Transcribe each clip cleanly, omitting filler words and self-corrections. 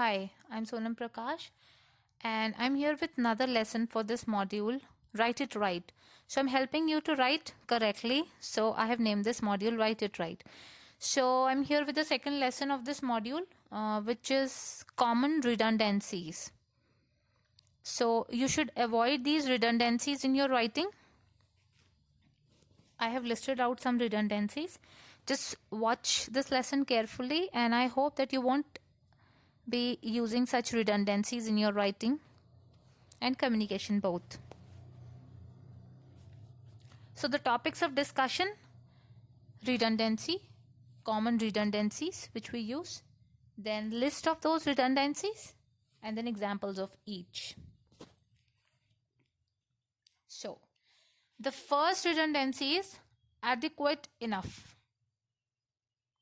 Hi, I'm Sonam Prakash and I'm here with another lesson for this module, Write It Right. So I'm helping you to write correctly. So I have named this module Write It Right. So I'm here with the second lesson of this module, which is common redundancies. So you should avoid these redundancies in your writing. I have listed out some redundancies. Just watch this lesson carefully and I hope that you won't be using such redundancies in your writing and communication both. So the topics of discussion: redundancy, common redundancies which we use, then list of those redundancies, and then examples of each. So the first redundancy is adequate enough.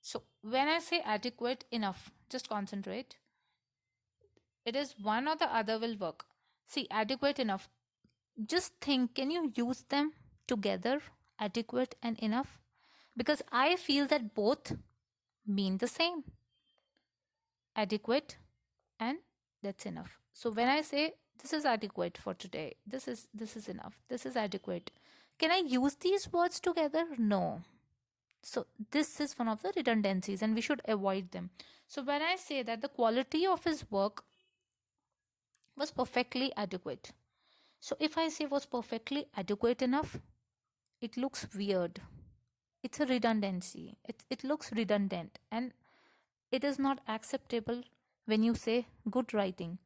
So when I say adequate enough, just concentrate. It is one or the other will work. See, adequate enough. Just think, can you use them together, adequate and enough? Because I feel that both mean the same. Adequate and that's enough. So when I say this is adequate for today, this is enough, this is adequate, can I use these words together? No. So this is one of the redundancies and we should avoid them. So when I say that the quality of his work was perfectly adequate, so if I say was perfectly adequate enough, it looks weird. It's a redundancy. It looks redundant and it is not acceptable when you say good writing.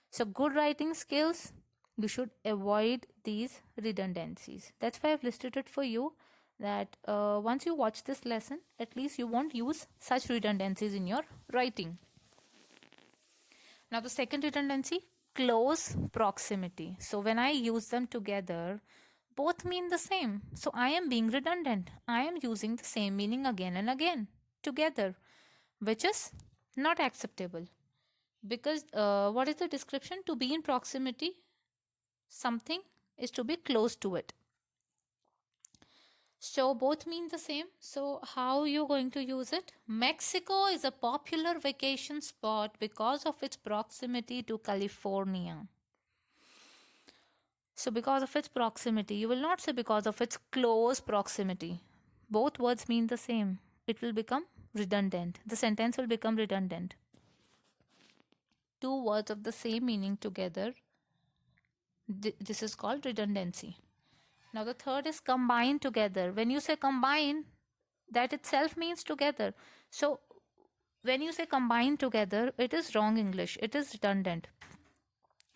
So good writing skills, you should avoid these redundancies. That's why I've listed it for you, that once you watch this lesson, at least you won't use such redundancies in your writing. Now the second redundancy, close proximity. So when I use them together, both mean the same. So I am being redundant. I am using the same meaning again and again together, which is not acceptable. Because what is the description? To be in proximity, something is to be close to it. So both mean the same. So how you're going to use it? Mexico is a popular vacation spot because of its proximity to California. So because of its proximity, you will not say because of its close proximity. Both words mean the same. It will become redundant. The sentence will become redundant. Two words of the same meaning together. This is called redundancy. Now the third is combine together. When you say combine, that itself means together. So when you say combine together, it is wrong English. It is redundant.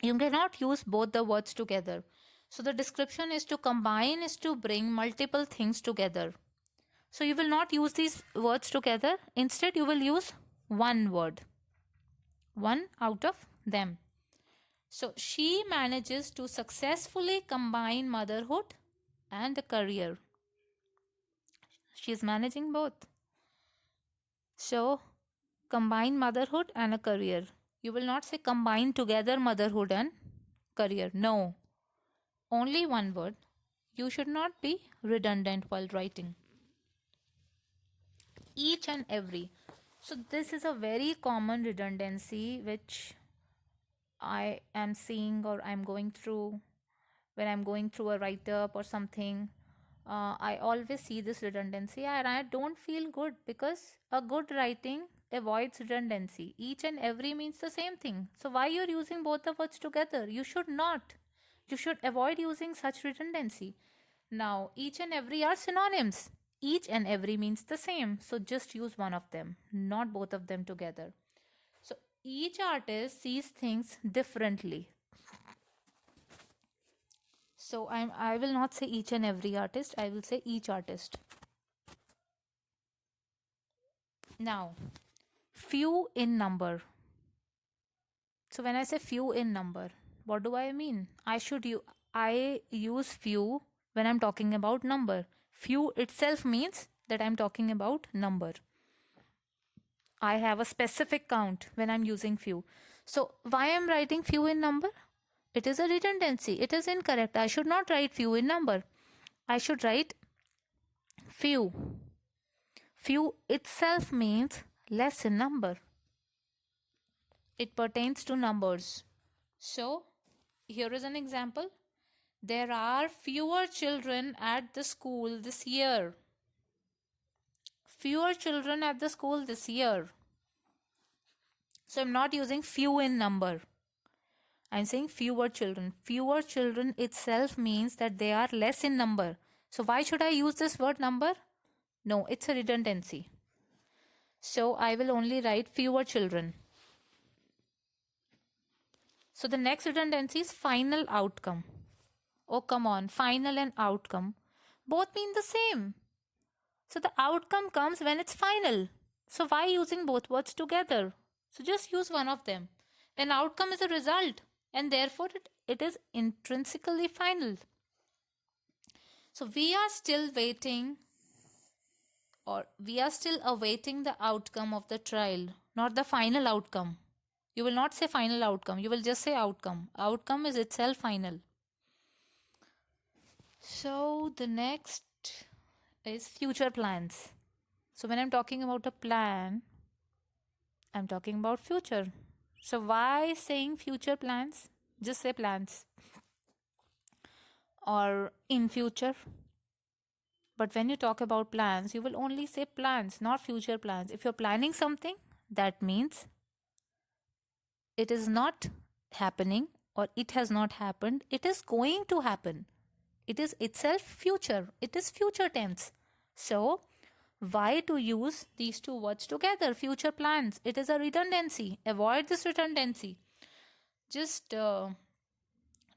You cannot use both the words together. So the description is to combine is to bring multiple things together. So you will not use these words together. Instead, you will use one word. One out of them. So she manages to successfully combine motherhood and a career. She is managing both. So combine motherhood and a career. You will not say combine together motherhood and career. No. Only one word. You should not be redundant while writing. Each and every. So this is a very common redundancy which I am seeing or I'm going through when I'm going through a write-up or something. I always see this redundancy and I don't feel good because a good writing avoids redundancy. Each and every means the same thing. So why you're using both the words together? You should not. You should avoid using such redundancy. Now, each and every are synonyms. Each and every means the same. So just use one of them, not both of them together. So each artist sees things differently. So I will not say each and every artist. I will say each artist. Now, few in number. So when I say few in number, what do I mean? I use few when I'm talking about number. Few itself means that I'm talking about number. I have a specific count when I'm using few. So why I'm writing few in number? It is a redundancy. It is incorrect. I should not write few in number. I should write few. Few itself means less in number. It pertains to numbers. So, here is an example. There are fewer children at the school this year. Fewer children at the school this year. So, I'm not using few in number. I'm saying fewer children. Fewer children itself means that they are less in number. So, why should I use this word number? No, it's a redundancy. So, I will only write fewer children. So, the next redundancy is final outcome. Oh, come on, final and outcome both mean the same. So, the outcome comes when it's final. So, why using both words together? So, just use one of them. An outcome is a result, and therefore it is intrinsically final. So, we are still waiting, or we are still awaiting the outcome of the trial, not the final outcome. You will not say final outcome, you will just say outcome. Outcome is itself final. So, the next is future plans. So, when I'm talking about a plan, I'm talking about future. So, why saying future plans? Just say plans or in future. But when you talk about plans, you will only say plans, not future plans. If you're planning something, that means it is not happening or it has not happened. It is going to happen. It is itself future. It is future tense. So, why to use these two words together? Future plans. It is a redundancy. Avoid this redundancy. Just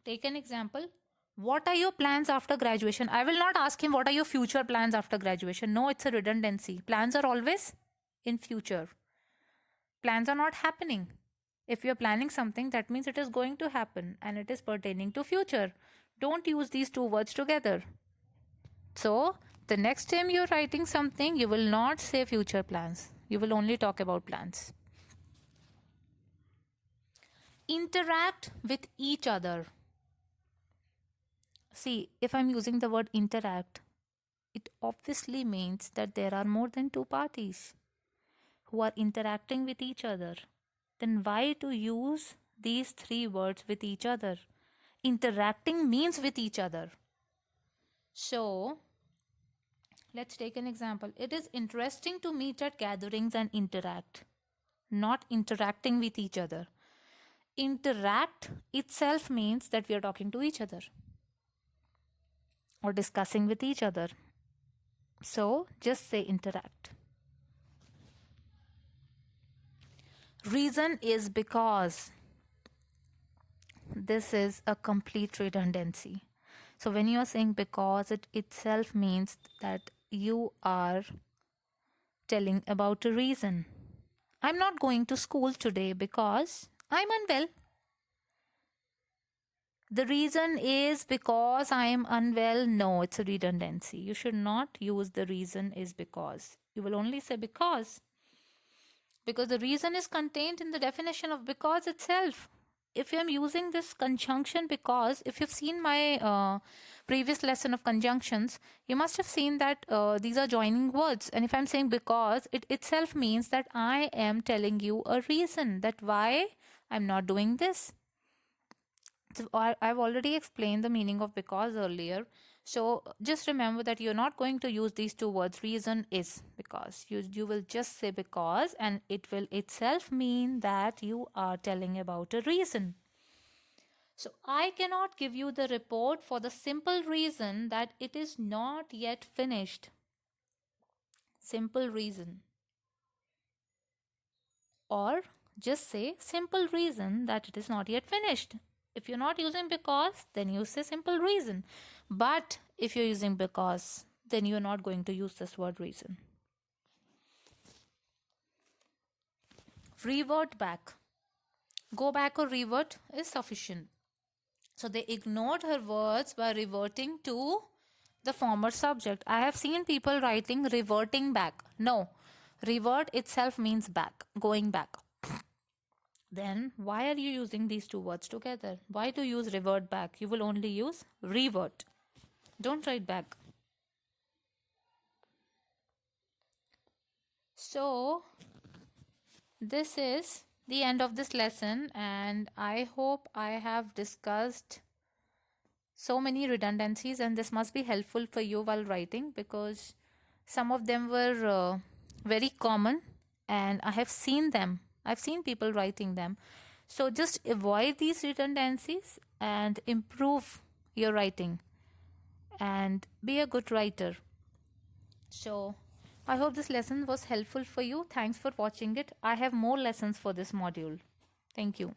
take an example. What are your plans after graduation? I will not ask him what are your future plans after graduation. No, it's a redundancy. Plans are always in future. Plans are not happening. If you're planning something, that means it is going to happen and it is pertaining to future. Don't use these two words together. So, the next time you're writing something, you will not say future plans. You will only talk about plans. Interact with each other. See, if I'm using the word interact, it obviously means that there are more than two parties who are interacting with each other. Then why to use these three words with each other? Interacting means with each other. So, let's take an example. It is interesting to meet at gatherings and interact, not interacting with each other. Interact itself means that we are talking to each other or discussing with each other. So, just say interact. Reason is because. This is a complete redundancy. So, when you are saying because, it itself means that you are telling about a reason. I'm not going to school today because I'm unwell. The reason is because I am unwell. No, it's a redundancy. You should not use the reason is because. You will only say because the reason is contained in the definition of because itself. If I'm using this conjunction because, if you've seen my previous lesson of conjunctions, you must have seen that these are joining words. And if I'm saying because, it itself means that I am telling you a reason that why I'm not doing this. So I've already explained the meaning of because earlier. So just remember that you're not going to use these two words. Reason is because. You will just say because, and it will itself mean that you are telling about a reason. So I cannot give you the report for the simple reason that it is not yet finished. Simple reason. Or just say simple reason that it is not yet finished. If you're not using because, then you say simple reason. But if you're using because, then you're not going to use this word reason. Revert back. Go back or revert is sufficient. So they ignored her words by reverting to the former subject. I have seen people writing reverting back. No, revert itself means back, going back. Then why are you using these two words together? Why to use revert back? You will only use revert. Don't write back. So this is the end of this lesson, and I hope I have discussed so many redundancies, and this must be helpful for you while writing because some of them were very common, and I have seen them. I've seen people writing them. So just avoid these redundancies and improve your writing and be a good writer. So I hope this lesson was helpful for you. Thanks for watching it. I have more lessons for this module. Thank you.